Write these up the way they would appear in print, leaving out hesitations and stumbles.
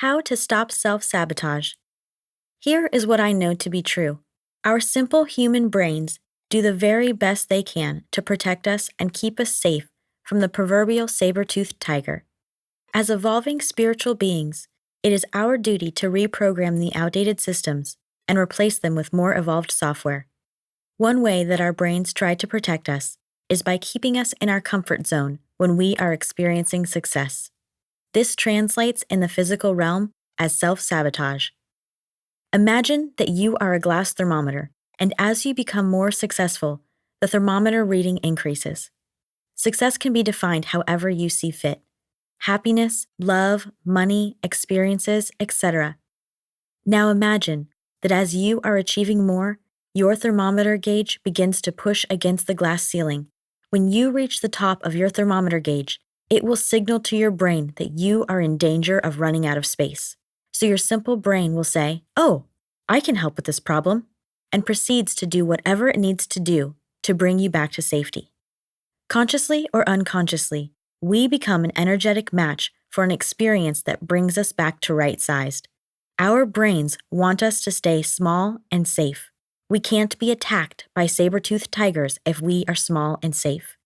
How to stop self-sabotage. Here is what I know to be true. Our simple human brains do the very best they can to protect us and keep us safe from the proverbial saber-toothed tiger. As evolving spiritual beings, it is our duty to reprogram the outdated systems and replace them with more evolved software. One way that our brains try to protect us is by keeping us in our comfort zone when we are experiencing success. This translates in the physical realm as self-sabotage. Imagine that you are a glass thermometer, and as you become more successful, the thermometer reading increases. Success can be defined however you see fit. Happiness, love, money, experiences, etc. Now imagine that as you are achieving more, your thermometer gauge begins to push against the glass ceiling. When you reach the top of your thermometer gauge, it will signal to your brain that you are in danger of running out of space. So your simple brain will say, "Oh, I can help with this problem," and proceeds to do whatever it needs to do to bring you back to safety. Consciously or unconsciously, we become an energetic match for an experience that brings us back to right-sized. Our brains want us to stay small and safe. We can't be attacked by saber-toothed tigers if we are small and safe.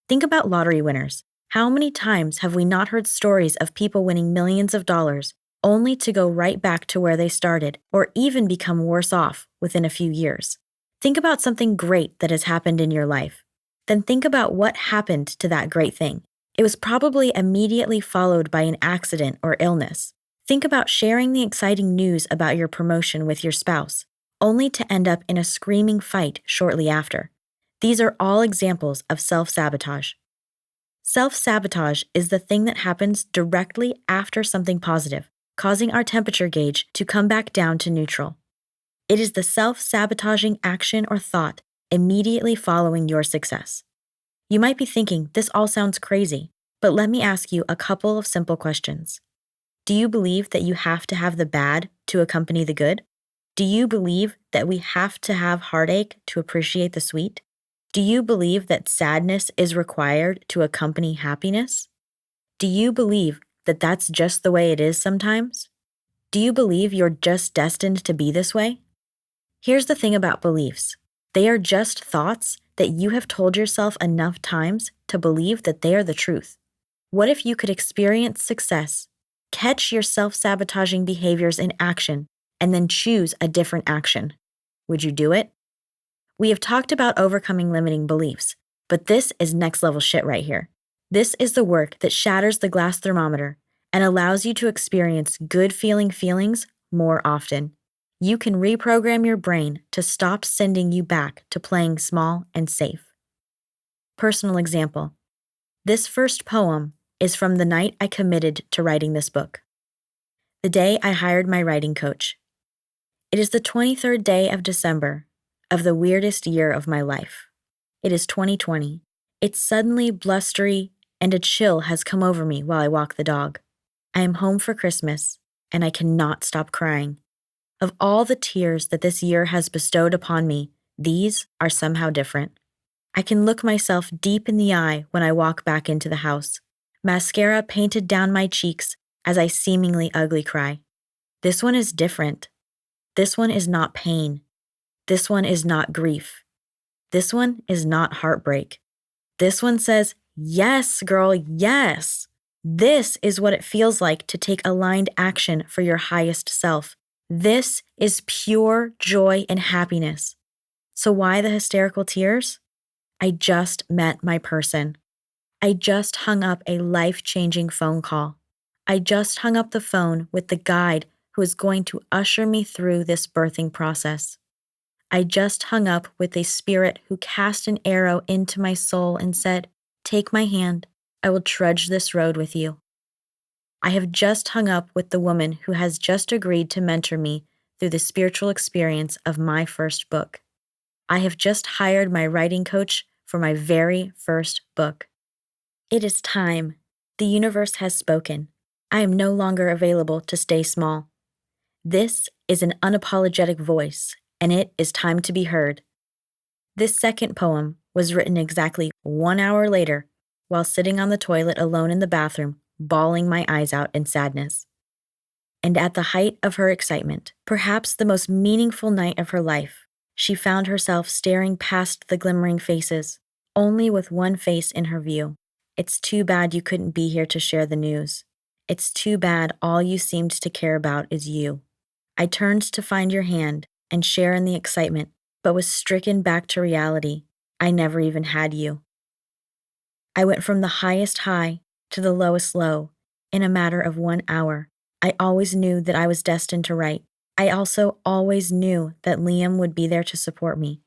Think about lottery winners. How many times have we not heard stories of people winning millions of dollars only to go right back to where they started or even become worse off within a few years? Think about something great that has happened in your life. Then think about what happened to that great thing. It was probably immediately followed by an accident or illness. Think about sharing the exciting news about your promotion with your spouse, only to end up in a screaming fight shortly after. These are all examples of self-sabotage. Self-sabotage is the thing that happens directly after something positive, causing our temperature gauge to come back down to neutral. It is the self-sabotaging action or thought immediately following your success. You might be thinking, this all sounds crazy, but let me ask you a couple of simple questions. Do you believe that you have to have the bad to accompany the good? Do you believe that we have to have heartache to appreciate the sweet? Do you believe that sadness is required to accompany happiness? Do you believe that that's just the way it is sometimes? Do you believe you're just destined to be this way? Here's the thing about beliefs. They are just thoughts that you have told yourself enough times to believe that they are the truth. What if you could experience success, catch your self-sabotaging behaviors in action, and then choose a different action? Would you do it? We have talked about overcoming limiting beliefs, but this is next level shit right here. This is the work that shatters the glass thermometer and allows you to experience good feeling feelings more often. You can reprogram your brain to stop sending you back to playing small and safe. Personal example. This first poem is from the night I committed to writing this book. The day I hired my writing coach. It is the 23rd day of December of the weirdest year of my life. It is 2020. It's suddenly blustery and a chill has come over me while I walk the dog. I am home for Christmas and I cannot stop crying. Of all the tears that this year has bestowed upon me, these are somehow different. I can look myself deep in the eye when I walk back into the house, mascara painted down my cheeks as I seemingly ugly cry. This one is different. This one is not pain. This one is not grief. This one is not heartbreak. This one says, yes, girl, yes. This is what it feels like to take aligned action for your highest self. This is pure joy and happiness. So why the hysterical tears? I just met my person. I just hung up a life-changing phone call. I just hung up the phone with the guide who is going to usher me through this birthing process. I just hung up with a spirit who cast an arrow into my soul and said, "Take my hand, I will trudge this road with you." I have just hung up with the woman who has just agreed to mentor me through the spiritual experience of my first book. I have just hired my writing coach for my very first book. It is time. The universe has spoken. I am no longer available to stay small. This is an unapologetic voice, and it is time to be heard. This second poem was written exactly 1 hour later while sitting on the toilet alone in the bathroom, bawling my eyes out in sadness. And at the height of her excitement, perhaps the most meaningful night of her life, she found herself staring past the glimmering faces, only with one face in her view. It's too bad you couldn't be here to share the news. It's too bad all you seemed to care about is you. I turned to find your hand and share in the excitement, but was stricken back to reality. I never even had you. I went from the highest high to the lowest low in a matter of 1 hour. I always knew that I was destined to write. I also always knew that Liam would be there to support me.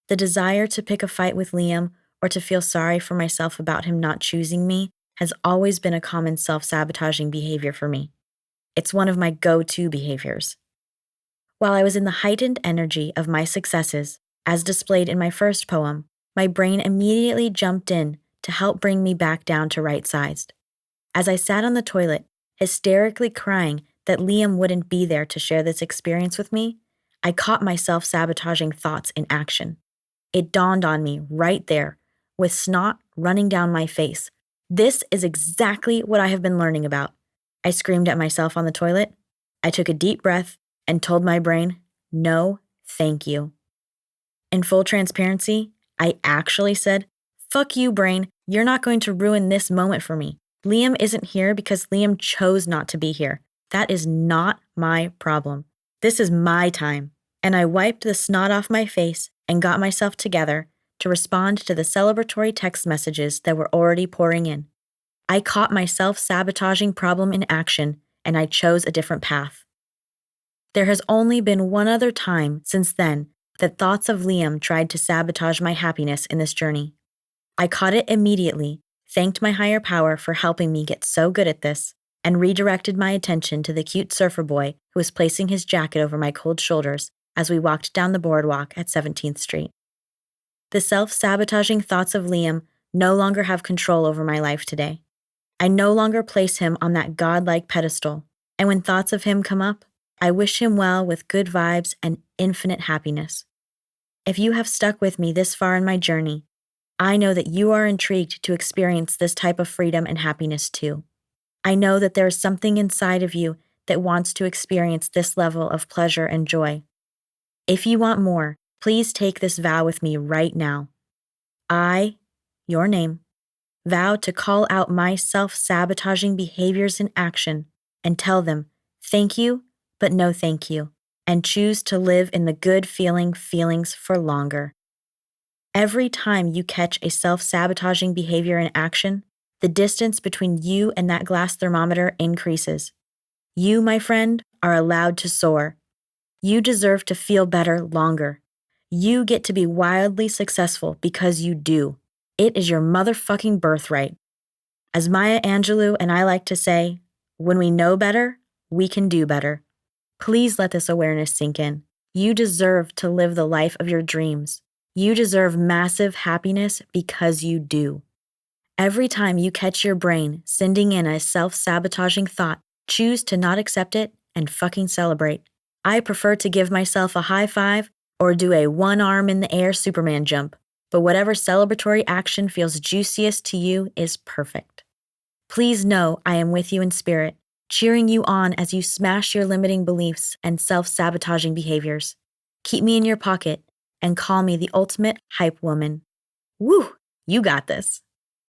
The desire to pick a fight with Liam or to feel sorry for myself about him not choosing me has always been a common self-sabotaging behavior for me. It's one of my go-to behaviors. While I was in the heightened energy of my successes, as displayed in my first poem, my brain immediately jumped in to help bring me back down to right-sized. As I sat on the toilet, hysterically crying that Liam wouldn't be there to share this experience with me, I caught myself sabotaging thoughts in action. It dawned on me right there, with snot running down my face. This is exactly what I have been learning about. I screamed at myself on the toilet. I took a deep breath and told my brain, no, thank you. In full transparency, I actually said, fuck you, brain, you're not going to ruin this moment for me. Liam isn't here because Liam chose not to be here. That is not my problem. This is my time. And I wiped the snot off my face and got myself together to respond to the celebratory text messages that were already pouring in. I caught my self-sabotaging problem in action, and I chose a different path. There has only been one other time since then that thoughts of Liam tried to sabotage my happiness in this journey. I caught it immediately, thanked my higher power for helping me get so good at this, and redirected my attention to the cute surfer boy who was placing his jacket over my cold shoulders as we walked down the boardwalk at 17th Street. The self-sabotaging thoughts of Liam no longer have control over my life today. I no longer place him on that godlike pedestal, and when thoughts of him come up, I wish him well with good vibes and infinite happiness. If you have stuck with me this far in my journey, I know that you are intrigued to experience this type of freedom and happiness too. I know that there is something inside of you that wants to experience this level of pleasure and joy. If you want more, please take this vow with me right now. I, your name, vow to call out my self-sabotaging behaviors in action and tell them, thank you, but no thank you, and choose to live in the good feelings for longer. Every time you catch a self-sabotaging behavior in action, the distance between you and that glass thermometer increases. You, my friend, are allowed to soar. You deserve to feel better longer. You get to be wildly successful because you do. It is your motherfucking birthright. As Maya Angelou and I like to say, when we know better, we can do better. Please let this awareness sink in. You deserve to live the life of your dreams. You deserve massive happiness because you do. Every time you catch your brain sending in a self-sabotaging thought, choose to not accept it and fucking celebrate. I prefer to give myself a high five or do a one arm in the air Superman jump, but whatever celebratory action feels juiciest to you is perfect. Please know I am with you in spirit, cheering you on as you smash your limiting beliefs and self-sabotaging behaviors. Keep me in your pocket and call me the ultimate hype woman. Woo, you got this.